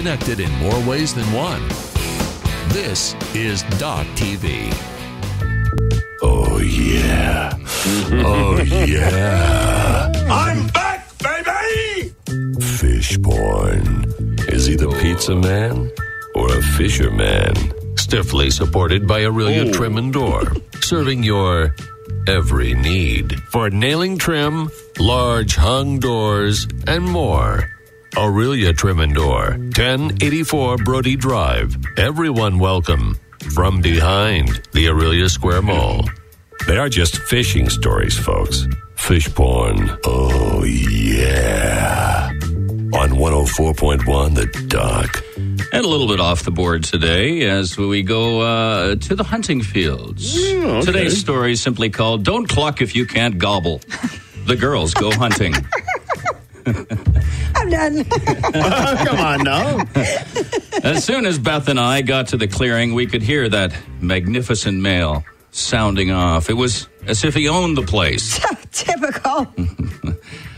connected in more ways than one. This is Doc TV. Oh, yeah. Oh, yeah. I'm back, baby! Fish porn. Is he the pizza man or a fisherman? Stiffly supported by Aurelia Trim and Door, serving your every need for nailing trim, large hung doors, and more. Aurelia Trim and Door, 1084 Brody Drive. Everyone welcome from behind the Aurelia Square Mall. They are just fishing stories, folks. Fish porn. Oh, yeah. On 104.1 The Doc. And a little bit off the board today as we go to the hunting fields. Okay. Today's story is simply called Don't Cluck If You Can't Gobble. The girls go hunting. I'm done. Come on now. As soon as Beth and I got to the clearing, we could hear that magnificent male sounding off. It was as if he owned the place. Typical.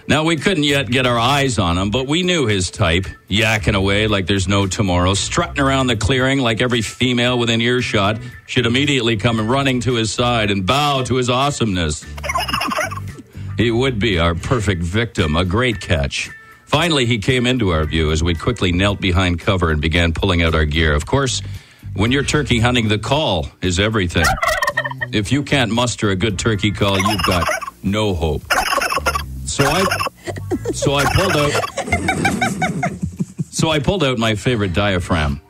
Now, we couldn't yet get our eyes on him, but we knew his type, yakking away like there's no tomorrow, strutting around the clearing like every female within earshot should immediately come running to his side and bow to his awesomeness. He would be our perfect victim, a great catch. Finally, he came into our view as we quickly knelt behind cover and began pulling out our gear. Of course, when you're turkey hunting, the call is everything. If you can't muster a good turkey call, you've got no hope. So I pulled out my favorite diaphragm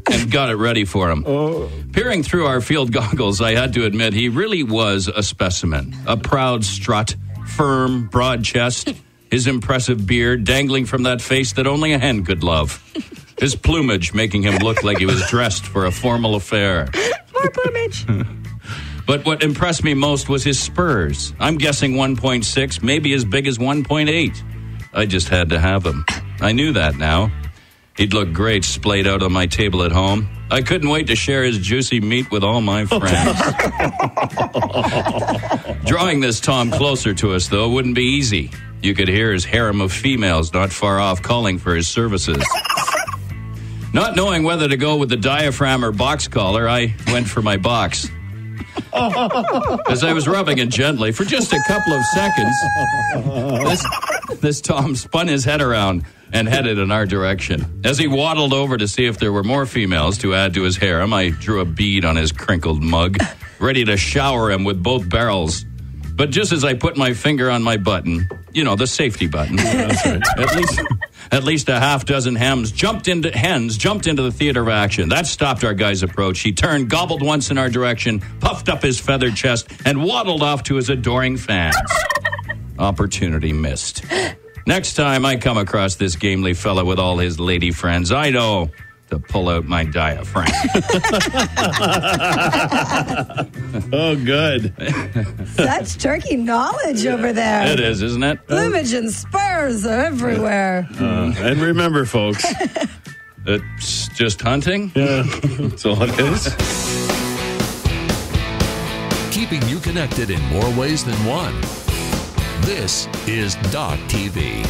and got it ready for him. Peering through our field goggles, I had to admit he really was a specimen. A proud strut, firm, broad chest, his impressive beard dangling from that face that only a hen could love. His plumage making him look like he was dressed for a formal affair. More plumage. But what impressed me most was his spurs. I'm guessing 1.6, maybe as big as 1.8. I just had to have him. I knew that now. He'd look great splayed out on my table at home. I couldn't wait to share his juicy meat with all my friends. Drawing this Tom closer to us, though, wouldn't be easy. You could hear his harem of females not far off calling for his services. Not knowing whether to go with the diaphragm or box collar, I went for my box. As I was rubbing it gently for just a couple of seconds, this Tom spun his head around and headed in our direction. As he waddled over to see if there were more females to add to his harem, I drew a bead on his crinkled mug, ready to shower him with both barrels. But just as I put my finger on my button, the safety button, at least a half dozen hens jumped into the theater of action. That stopped our guy's approach. He turned, gobbled once in our direction, puffed up his feathered chest, and waddled off to his adoring fans. Opportunity missed. Next time I come across this gamely fella with all his lady friends, I know to pull out my diaphragm. Oh, good. Such turkey knowledge over there. It is, isn't it? Plumage and spurs are everywhere. And remember, folks. It's just hunting? Yeah, that's all it is. Keeping you connected in more ways than one. This is Doc TV.